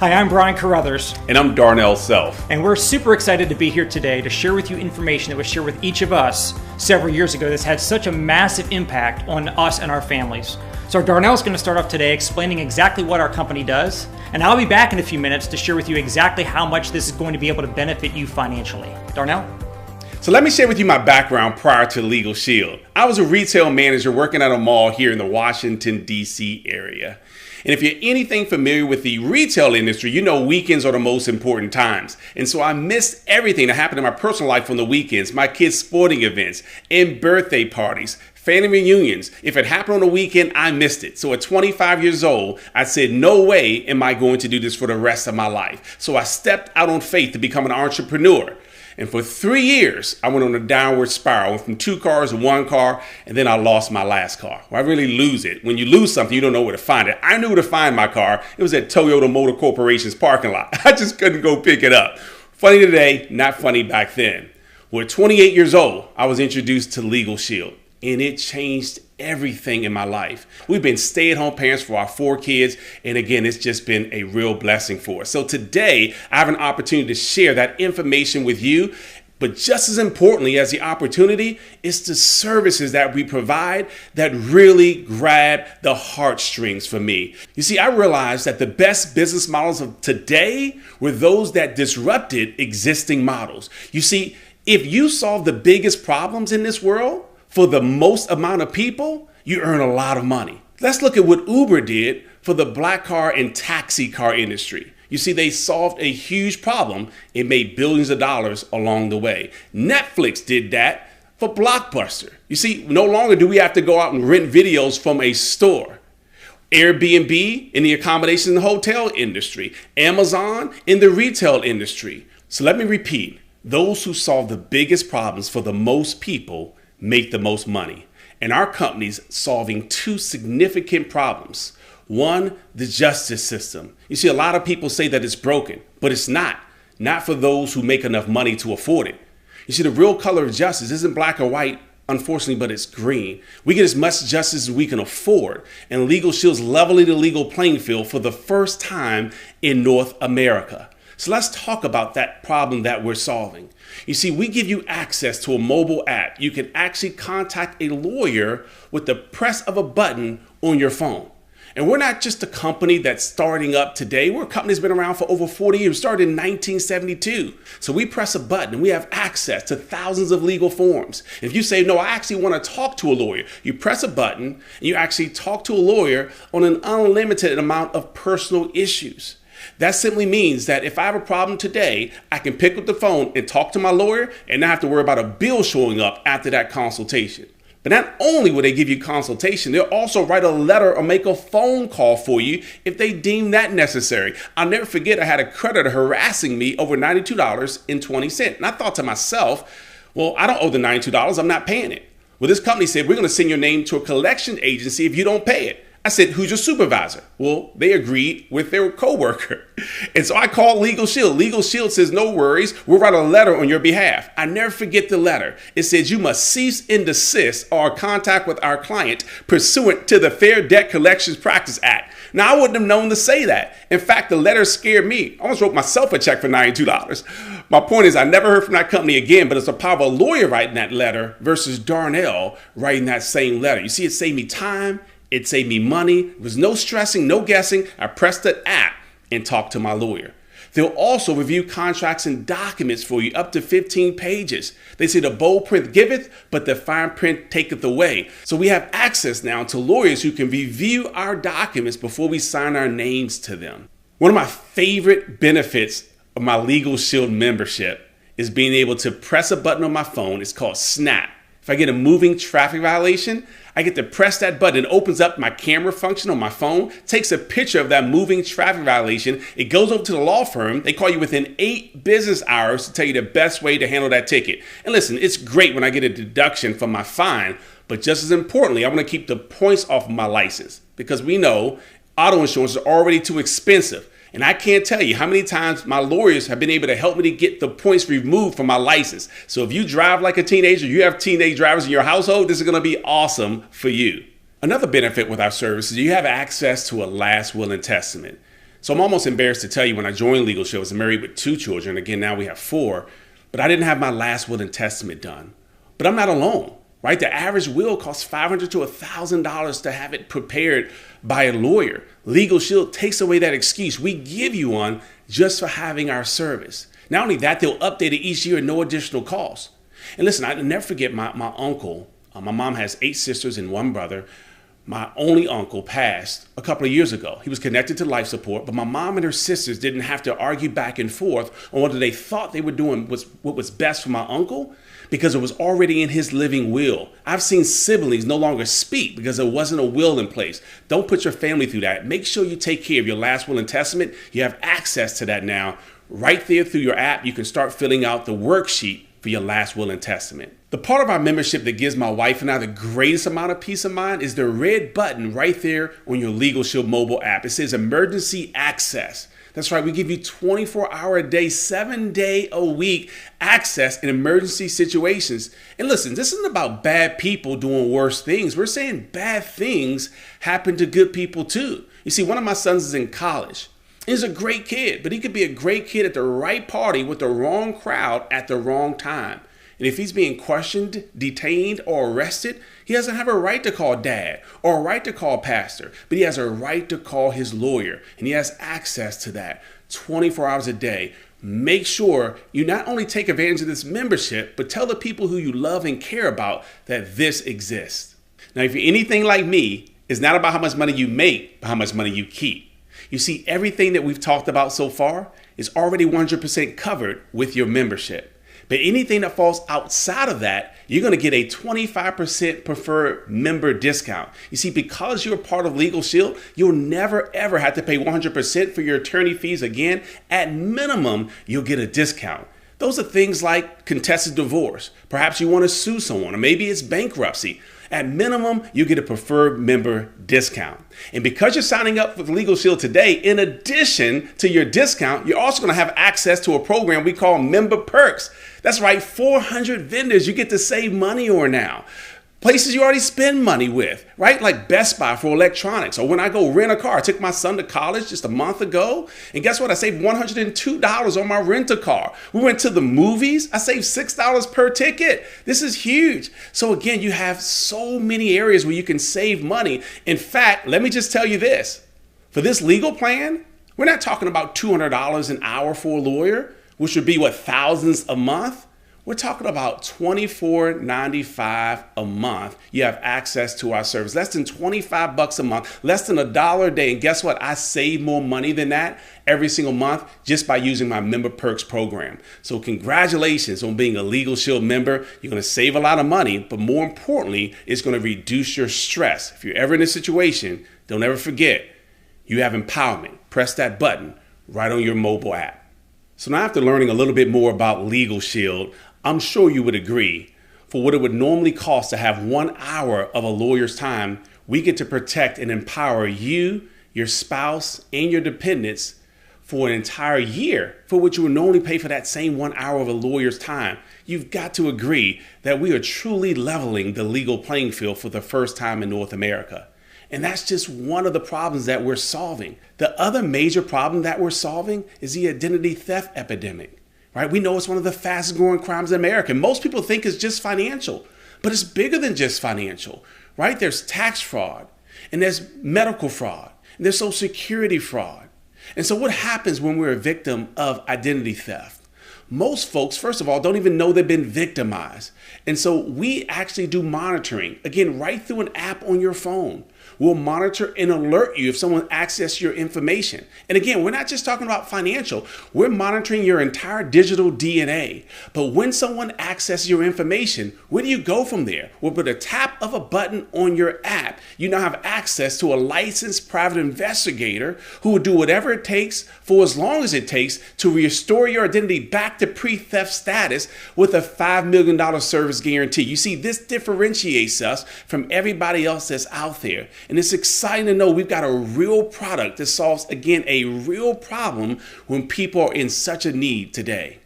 Hi, I'm Brian Carruthers. And I'm Darnell Self. And we're super excited to be here today to share with you information that was shared with each of us several years ago that's had such a massive impact on us and our families. So Darnell's going to start off today explaining exactly what our company does, and I'll be back in a few minutes to share with you exactly how much this is going to be able to benefit you financially. Darnell? So let me share with you my background prior to LegalShield. I was a retail manager working at a mall here in the Washington, D.C. area. And if you're anything familiar with the retail industry, you know weekends are the most important times. And so I missed everything that happened in my personal life on the weekends, my kids' sporting events and birthday parties, family reunions. If it happened on the weekend, I missed it. So at 25 years old, I said, no way am I going to do this for the rest of my life. So I stepped out on faith to become an entrepreneur. And for 3 years, I went on a downward spiral. I went from 2 cars to 1 car, and then I lost my last car. Well, I really lose it. When you lose something, you don't know where to find it. I knew where to find my car. It was at Toyota Motor Corporation's parking lot. I just couldn't go pick it up. Funny today, not funny back then. Well, at 28 years old, I was introduced to LegalShield, and it changed everything in my life. We've been stay-at-home parents for our 4 kids, and again, it's just been a real blessing for us. So today, I have an opportunity to share that information with you, but just as importantly as the opportunity, it's the services that we provide that really grab the heartstrings for me. You see, I realized that the best business models of today were those that disrupted existing models. You see, if you solve the biggest problems in this world, for the most amount of people, you earn a lot of money. Let's look at what Uber did for the black car and taxi car industry. You see, they solved a huge problem and made billions of dollars along the way. Netflix did that for Blockbuster. You see, no longer do we have to go out and rent videos from a store. Airbnb in the accommodation and hotel industry. Amazon in the retail industry. So let me repeat, those who solve the biggest problems for the most people make the most money. And our company's solving 2 significant problems. One, the justice system. You see, a lot of people say that it's broken, but it's not. Not for those who make enough money to afford it. You see, the real color of justice isn't black or white, unfortunately, but it's green. We get as much justice as we can afford. And LegalShield's leveling the legal playing field for the first time in North America. So let's talk about that problem that we're solving. You see, we give you access to a mobile app. You can actually contact a lawyer with the press of a button on your phone. And we're not just a company that's starting up today. We're a company that's been around for over 40 years, started in 1972. So we press a button and we have access to thousands of legal forms. If you say, no, I actually want to talk to a lawyer, you press a button and you actually talk to a lawyer on an unlimited amount of personal issues. That simply means that if I have a problem today, I can pick up the phone and talk to my lawyer and not have to worry about a bill showing up after that consultation. But not only will they give you consultation, they'll also write a letter or make a phone call for you if they deem that necessary. I'll never forget I had a creditor harassing me over $92.20. And I thought to myself, well, I don't owe the $92. I'm not paying it. Well, this company said, we're going to send your name to a collection agency if you don't pay it. I said, who's your supervisor? Well, they agreed with their coworker. And so I called LegalShield. LegalShield says, no worries, we'll write a letter on your behalf. I never forget the letter. It says you must cease and desist our contact with our client pursuant to the Fair Debt Collections Practice Act. Now, I wouldn't have known to say that. In fact, the letter scared me. I almost wrote myself a check for $92. My point is I never heard from that company again, but it's the power of a lawyer writing that letter versus Darnell writing that same letter. You see, it saved me time. It saved me money. There was no stressing, no guessing. I pressed the app and talked to my lawyer. They'll also review contracts and documents for you up to 15 pages. They say the bold print giveth, but the fine print taketh away. So we have access now to lawyers who can review our documents before we sign our names to them. One of my favorite benefits of my LegalShield membership is being able to press a button on my phone. It's called Snap. If I get a moving traffic violation, I get to press that button. It opens up my camera function on my phone, takes a picture of that moving traffic violation. It goes over to the law firm. They call you within 8 business hours to tell you the best way to handle that ticket. And listen, it's great when I get a deduction from my fine, but just as importantly, I want to keep the points off of my license because we know auto insurance is already too expensive. And I can't tell you how many times my lawyers have been able to help me to get the points removed from my license. So if you drive like a teenager, you have teenage drivers in your household, this is going to be awesome for you. Another benefit with our services, you have access to a last will and testament. So I'm almost embarrassed to tell you, when I joined LegalShield, I was married with 2 children. Again, now we have 4, but I didn't have my last will and testament done. But I'm not alone, right? The average will costs $500 to $1,000 to have it prepared by a lawyer. LegalShield takes away that excuse. We give you one just for having our service. Not only that, they'll update it each year at no additional cost. And listen, I'll never forget my uncle. My mom has 8 sisters and 1 brother. My only uncle passed a couple of years ago. He was connected to life support, but my mom and her sisters didn't have to argue back and forth on whether they thought they were doing what was best for my uncle, because it was already in his living will. I've seen siblings no longer speak because there wasn't a will in place. Don't put your family through that. Make sure you take care of your last will and testament. You have access to that now. Right there through your app, you can start filling out the worksheet for your last will and testament. The part of our membership that gives my wife and I the greatest amount of peace of mind is the red button right there on your LegalShield mobile app. It says emergency access. That's right, we give you 24-hour a day, 7-day-a-week access in emergency situations. And listen, this isn't about bad people doing worse things. We're saying bad things happen to good people too. You see, one of my sons is in college. He's a great kid, but he could be a great kid at the right party with the wrong crowd at the wrong time. And if he's being questioned, detained, or arrested, he doesn't have a right to call dad or a right to call pastor, but he has a right to call his lawyer, and he has access to that 24 hours a day. Make sure you not only take advantage of this membership, but tell the people who you love and care about that this exists. Now, if you're anything like me, it's not about how much money you make, but how much money you keep. You see, everything that we've talked about so far is already 100% covered with your membership. But anything that falls outside of that, you're going to get a 25% preferred member discount. You see, because you're part of LegalShield, you'll never, ever have to pay 100% for your attorney fees again. At minimum, you'll get a discount. Those are things like contested divorce. Perhaps you want to sue someone, or maybe it's bankruptcy. At minimum, you get a preferred member discount. And because you're signing up with LegalShield today, in addition to your discount, you're also going to have access to a program we call Member Perks. That's right, 400 vendors you get to save money on now. Places you already spend money with, right? Like Best Buy for electronics. Or when I go rent a car, I took my son to college just a month ago. And guess what? I saved $102 on my rent-a car. We went to the movies. I saved $6 per ticket. This is huge. So again, you have so many areas where you can save money. In fact, let me just tell you this. For this legal plan, we're not talking about $200 an hour for a lawyer, which would be what, thousands a month? We're talking about $24.95 a month. You have access to our service. Less than $25 a month, less than $1 a day. And guess what? I save more money than that every single month just by using my Member Perks program. So congratulations on being a LegalShield member. You're going to save a lot of money, but more importantly, it's going to reduce your stress. If you're ever in a situation, don't ever forget, you have empowerment. Press that button right on your mobile app. So now, after learning a little bit more about LegalShield, I'm sure you would agree, for what it would normally cost to have 1 hour of a lawyer's time, we get to protect and empower you, your spouse, and your dependents for an entire year, for which you would normally pay for that same 1 hour of a lawyer's time. You've got to agree that we are truly leveling the legal playing field for the first time in North America. And that's just one of the problems that we're solving. The other major problem that we're solving is the identity theft epidemic, right? We know it's one of the fastest growing crimes in America. Most people think it's just financial, but it's bigger than just financial, right? There's tax fraud, and there's medical fraud, and there's social security fraud. And so what happens when we're a victim of identity theft? Most folks, first of all, don't even know they've been victimized. And so we actually do monitoring, again, right through an app on your phone. We'll monitor and alert you if someone accesses your information. And again, we're not just talking about financial. We're monitoring your entire digital DNA. But when someone accesses your information, where do you go from there? Well, with a tap of a button on your app, you now have access to a licensed private investigator who will do whatever it takes for as long as it takes to restore your identity back to pre-theft status with a $5 million service guarantee. You see, this differentiates us from everybody else that's out there. And it's exciting to know we've got a real product that solves, again, a real problem when people are in such a need today.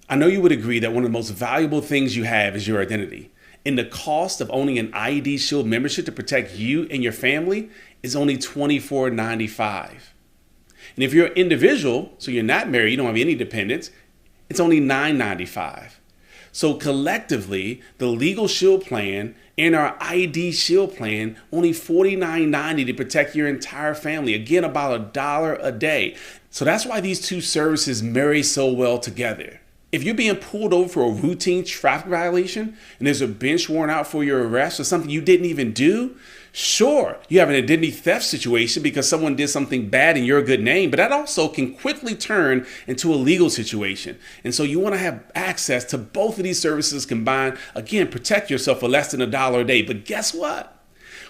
I know you would agree that one of the most valuable things you have is your identity. And the cost of owning an IDShield membership to protect you and your family is only $24.95. And if you're an individual, so you're not married, you don't have any dependents, it's only $9.95. So collectively, the LegalShield plan and our IDShield plan, only $49.90 to protect your entire family. Again, about $1 a day. So that's why these two services marry so well together. If you're being pulled over for a routine traffic violation and there's a bench warrant out for your arrest or something you didn't even do, sure, you have an identity theft situation because someone did something bad in your good name, but that also can quickly turn into a legal situation. And so you want to have access to both of these services combined. Again, protect yourself for less than $1 a day. But guess what?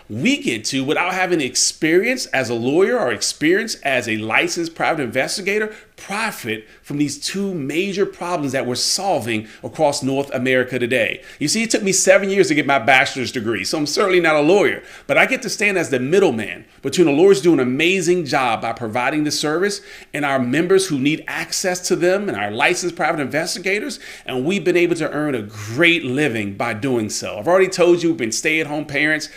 We get to, without having experience as a lawyer or experience as a licensed private investigator, profit from these two major problems that we're solving across North America today. You see, it took me 7 years to get my bachelor's degree, so I'm certainly not a lawyer, but I get to stand as the middleman between the lawyers doing an amazing job by providing the service and our members who need access to them and our licensed private investigators, and we've been able to earn a great living by doing so. I've already told you we've been stay-at-home parents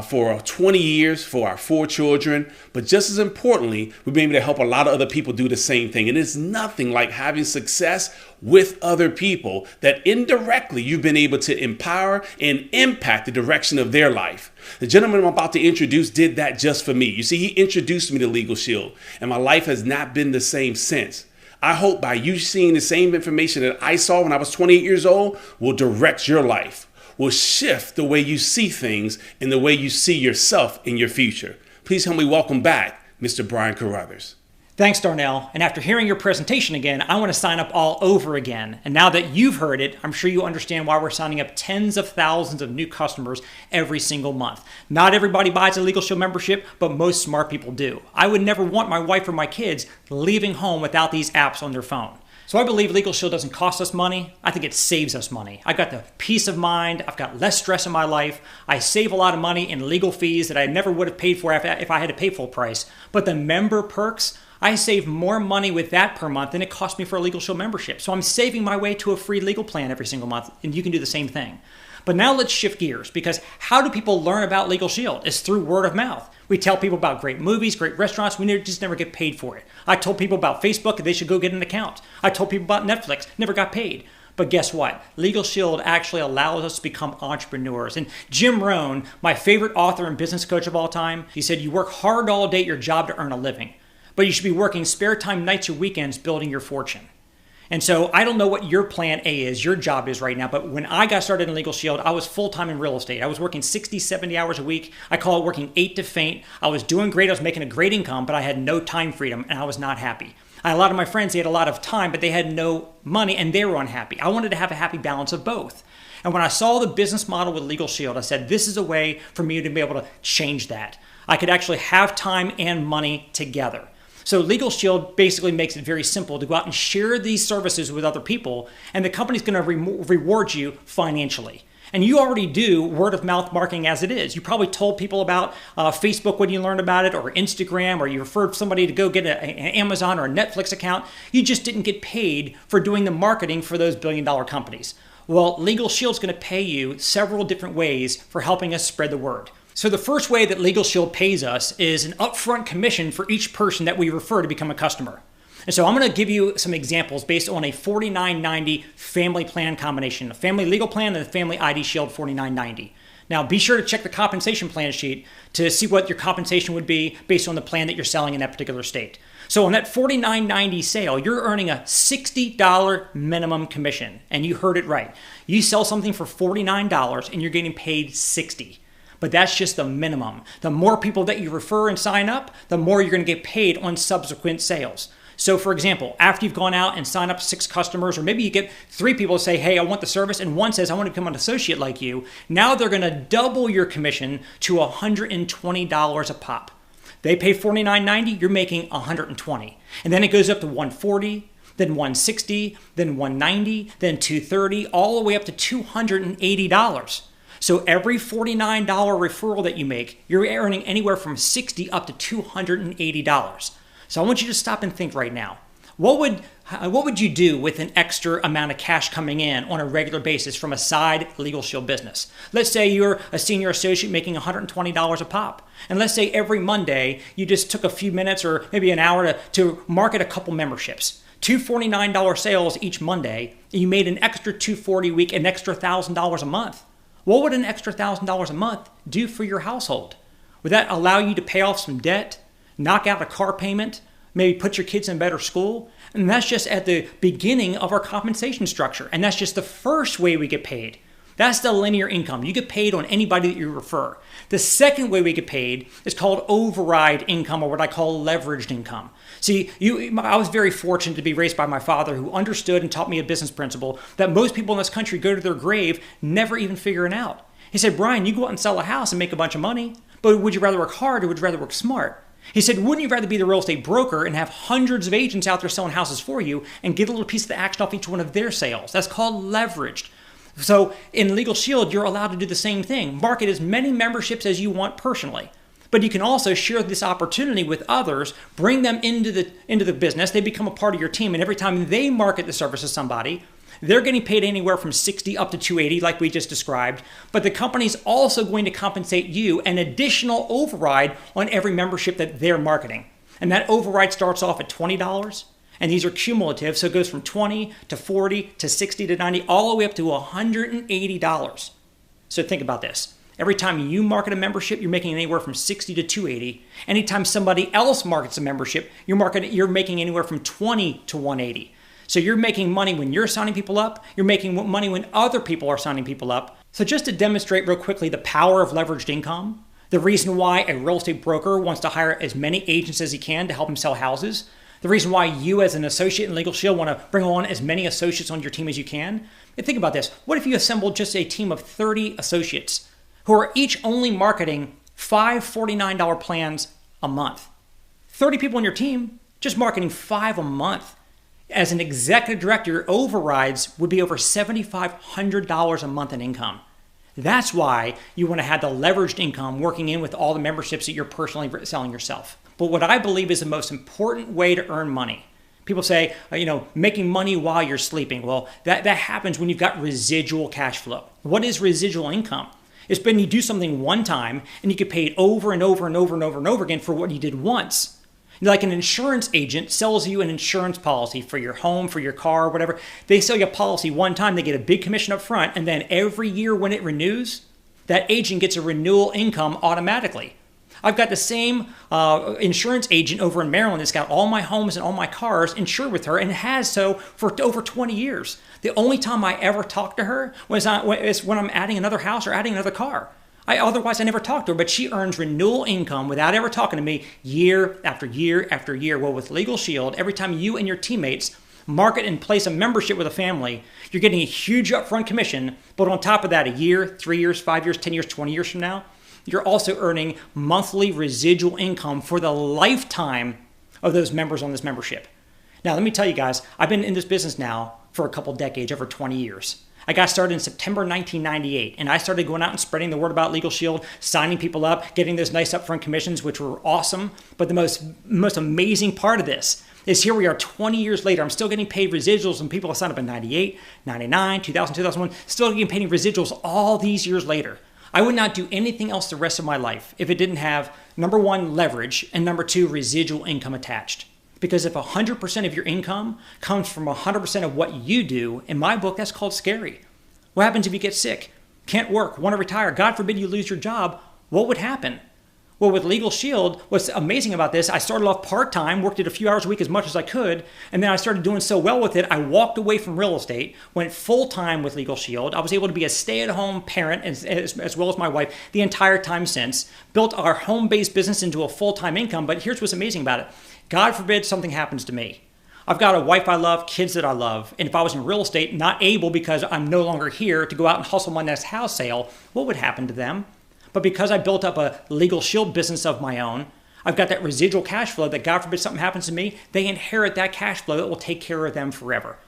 for 20 years for our 4 children. But just as importantly, we've been able to help a lot of other people do the same thing. And it's nothing like having success with other people that indirectly you've been able to empower and impact the direction of their life. The gentleman I'm about to introduce did that just for me. You see, he introduced me to LegalShield, and my life has not been the same since. I hope by you seeing the same information that I saw when I was 28 years old will direct your life, will shift the way you see things and the way you see yourself in your future. Please help me welcome back Mr. Brian Carruthers. Thanks, Darnell. And after hearing your presentation again, I want to sign up all over again. And now that you've heard it, I'm sure you understand why we're signing up tens of thousands of new customers every single month. Not everybody buys a LegalShield membership, but most smart people do. I would never want my wife or my kids leaving home without these apps on their phone. So I believe LegalShield doesn't cost us money. I think it saves us money. I got the peace of mind. I've got less stress in my life. I save a lot of money in legal fees that I never would have paid for if I had to pay full price. But the member perks, I save more money with that per month than it cost me for a LegalShield membership. So I'm saving my way to a free legal plan every single month, and you can do the same thing. But now let's shift gears, because how do people learn about LegalShield? It's through word of mouth. We tell people about great movies, great restaurants. We just never get paid for it. I told people about Facebook they should go get an account. I told people about Netflix, never got paid. But guess what? LegalShield actually allows us to become entrepreneurs. And Jim Rohn, my favorite author and business coach of all time, he said, you work hard all day at your job to earn a living, but you should be working spare time nights or weekends building your fortune. And so I don't know what your plan A is, your job is right now, but when I got started in LegalShield, I was full-time in real estate. I was working 60, 70 hours a week. I call it working 8 to faint. I was doing great. I was making a great income, but I had no time freedom, and I was not happy. I had a lot of my friends, they had a lot of time, but they had no money, and they were unhappy. I wanted to have a happy balance of both. And when I saw the business model with LegalShield, I said, this is a way for me to be able to change that. I could actually have time and money together. So LegalShield basically makes it very simple to go out and share these services with other people, and the company's going to reward you financially. And you already do word of mouth marketing as it is. You probably told people about Facebook when you learned about it, or Instagram, or you referred somebody to go get an Amazon or a Netflix account. You just didn't get paid for doing the marketing for those billion-dollar companies. Well, LegalShield's going to pay you several different ways for helping us spread the word. So the first way that LegalShield pays us is an upfront commission for each person that we refer to become a customer. And so I'm going to give you some examples based on a $49.90 family plan combination, a family legal plan and a family IDShield $49.90. Now be sure to check the compensation plan sheet to see what your compensation would be based on the plan that you're selling in that particular state. So on that $49.90 sale, you're earning a $60 minimum commission. And you heard it right. You sell something for $49 and you're getting paid $60. But that's just the minimum. The more people that you refer and sign up, the more you're going to get paid on subsequent sales. So for example, after you've gone out and signed up 6 customers, or maybe you get 3 people to say, hey, I want the service, and one says, I want to become an associate like you, now they're going to double your commission to $120 a pop. They pay $49.90, you're making $120. And then it goes up to $140, then $160, then $190, then $230, all the way up to $280. So every $49 referral that you make, you're earning anywhere from $60 up to $280. So I want you to stop and think right now. What would you do with an extra amount of cash coming in on a regular basis from a side LegalShield business? Let's say you're a senior associate making $120 a pop. And let's say every Monday you just took a few minutes or maybe an hour to market a couple memberships. $249 sales each Monday, and you made an extra $240 a week, an extra $1,000 a month. What would an extra $1,000 a month do for your household? Would that allow you to pay off some debt, knock out a car payment, maybe put your kids in better school? And that's just at the beginning of our compensation structure. And that's just the first way we get paid. That's the linear income. You get paid on anybody that you refer. The second way we get paid is called override income, or what I call leveraged income. See, I was very fortunate to be raised by my father, who understood and taught me a business principle that most people in this country go to their grave never even figuring out. He said, Brian, you go out and sell a house and make a bunch of money, but would you rather work hard or would you rather work smart? He said, wouldn't you rather be the real estate broker and have hundreds of agents out there selling houses for you and get a little piece of the action off each one of their sales? That's called leveraged. So in LegalShield, you're allowed to do the same thing. Market as many memberships as you want personally. But you can also share this opportunity with others, bring them into the business. They become a part of your team. And every time they market the service to somebody, they're getting paid anywhere from $60 up to $280, like we just described. But the company's also going to compensate you an additional override on every membership that they're marketing. And that override starts off at $20. And these are cumulative, so it goes from $20 to $40 to $60 to $90, all the way up to $180. So think about this. Every time you market a membership, you're making anywhere from $60 to $280. Anytime somebody else markets a membership, you're making anywhere from $20 to $180. So you're making money when you're signing people up. You're making money when other people are signing people up. So just to demonstrate real quickly the power of leveraged income, the reason why a real estate broker wants to hire as many agents as he can to help him sell houses, the reason why you as an associate in LegalShield want to bring on as many associates on your team as you can. And think about this. What if you assembled just a team of 30 associates who are each only marketing 5 $49 plans a month? 30 people on your team, just marketing 5 a month. As an executive director, your overrides would be over $7,500 a month in income. That's why you want to have the leveraged income working in with all the memberships that you're personally selling yourself. But what I believe is the most important way to earn money. People say, making money while you're sleeping. Well, that happens when you've got residual cash flow. What is residual income? It's when you do something one time and you get paid over and over and over and over and over again for what you did once. Like an insurance agent sells you an insurance policy for your home, for your car, whatever. They sell you a policy one time, they get a big commission up front, and then every year when it renews, that agent gets a renewal income automatically. I've got the same insurance agent over in Maryland that's got all my homes and all my cars insured with her and has so for over 20 years. The only time I ever talked to her is when I'm adding another house or adding another car. Otherwise, I never talked to her, but she earns renewal income without ever talking to me year after year after year. Well, with LegalShield, every time you and your teammates market and place a membership with a family, you're getting a huge upfront commission. But on top of that, a year, 3 years, 5 years, 10 years, 20 years from now, you're also earning monthly residual income for the lifetime of those members on this membership. Now, let me tell you guys, I've been in this business now for a couple decades, over 20 years. I got started in September 1998, and I started going out and spreading the word about LegalShield, signing people up, getting those nice upfront commissions, which were awesome. But the most amazing part of this is here we are 20 years later. I'm still getting paid residuals, and people have signed up in 98, 99, 2000, 2001, still getting paid residuals all these years later. I would not do anything else the rest of my life if it didn't have, number one, leverage, and number two, residual income attached. Because if 100% of your income comes from 100% of what you do, in my book, that's called scary. What happens if you get sick, can't work, want to retire, God forbid you lose your job? What would happen? Well, with LegalShield, what's amazing about this, I started off part-time, worked it a few hours a week as much as I could, and then I started doing so well with it, I walked away from real estate, went full-time with LegalShield. I was able to be a stay-at-home parent as well as my wife the entire time since, built our home-based business into a full-time income, but here's what's amazing about it. God forbid something happens to me. I've got a wife I love, kids that I love, and if I was in real estate, not able because I'm no longer here to go out and hustle my next house sale, what would happen to them? But because I built up a LegalShield business of my own, I've got that residual cash flow that God forbid something happens to me, they inherit that cash flow that will take care of them forever.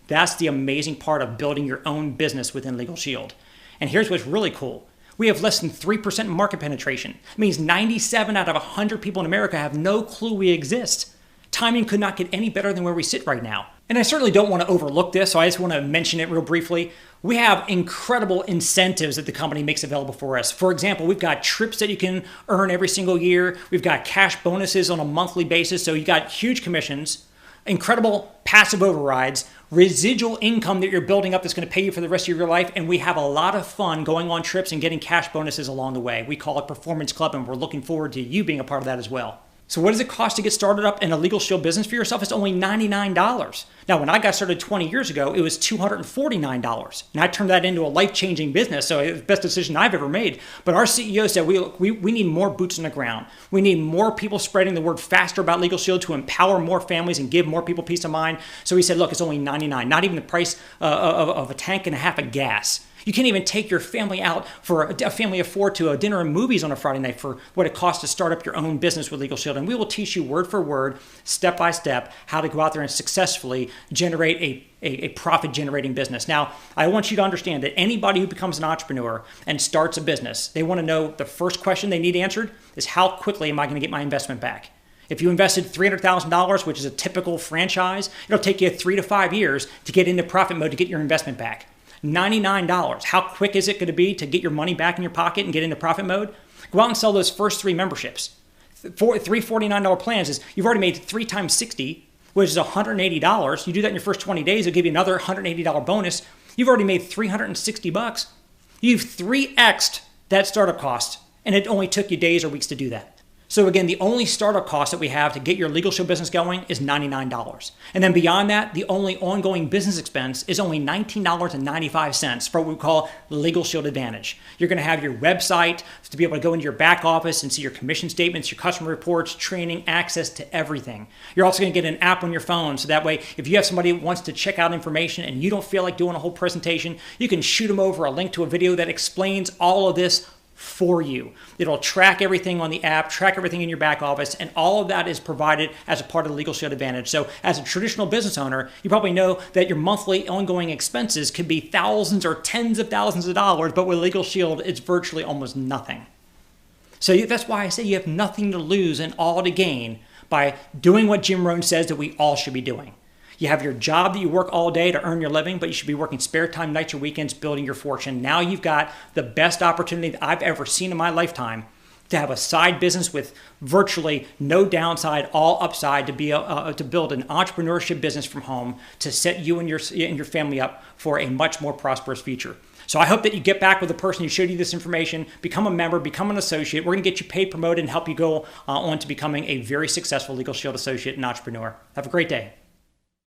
That's the amazing part of building your own business within LegalShield. And here's what's really cool. We have less than 3% market penetration. It means 97 out of 100 people in America have no clue we exist. Timing could not get any better than where we sit right now. And I certainly don't want to overlook this, so I just want to mention it real briefly. We have incredible incentives that the company makes available for us. For example, we've got trips that you can earn every single year. We've got cash bonuses on a monthly basis, so you got huge commissions, incredible passive overrides, residual income that you're building up that's going to pay you for the rest of your life, and we have a lot of fun going on trips and getting cash bonuses along the way. We call it Performance Club, and we're looking forward to you being a part of that as well. So what does it cost to get started up in a LegalShield business for yourself? It's only $99. Now, when I got started 20 years ago, it was $249. And I turned that into a life-changing business, so it was the best decision I've ever made. But our CEO said we need more boots on the ground. We need more people spreading the word faster about LegalShield to empower more families and give more people peace of mind. So he said, look, it's only $99, not even the price of a tank and a half of gas. You can't even take your family out for a family of four to a dinner and movies on a Friday night for what it costs to start up your own business with LegalShield. And we will teach you word for word, step by step, how to go out there and successfully generate a profit-generating business. Now, I want you to understand that anybody who becomes an entrepreneur and starts a business, they want to know the first question they need answered is how quickly am I going to get my investment back? If you invested $300,000, which is a typical franchise, it'll take you 3 to 5 years to get into profit mode to get your investment back. $99. How quick is it going to be to get your money back in your pocket and get into profit mode? Go out and sell those first 3 memberships. Three $49 plans is you've already made 3 times 60, which is $180. You do that in your first 20 days, it'll give you another $180 bonus. You've already made $360. You've 3x'd that startup cost, and it only took you days or weeks to do that. So again, the only startup cost that we have to get your LegalShield business going is $99. And then beyond that, the only ongoing business expense is only $19.95 for what we call LegalShield Advantage. You're going to have your website to be able to go into your back office and see your commission statements, your customer reports, training, access to everything. You're also going to get an app on your phone, so that way if you have somebody who wants to check out information and you don't feel like doing a whole presentation, you can shoot them over a link to a video that explains all of this for you. It'll track everything on the app, track everything in your back office, and all of that is provided as a part of the LegalShield Advantage. So as a traditional business owner, you probably know that your monthly ongoing expenses could be thousands or tens of thousands of dollars, but with LegalShield, it's virtually almost nothing. So that's why I say you have nothing to lose and all to gain by doing what Jim Rohn says that we all should be doing. You have your job that you work all day to earn your living, but you should be working spare time, nights or weekends, building your fortune. Now you've got the best opportunity that I've ever seen in my lifetime to have a side business with virtually no downside, all upside, to be to build an entrepreneurship business from home to set you and your family up for a much more prosperous future. So I hope that you get back with the person who showed you this information, become a member, become an associate. We're going to get you paid, promoted, and help you go on to becoming a very successful LegalShield associate and entrepreneur. Have a great day.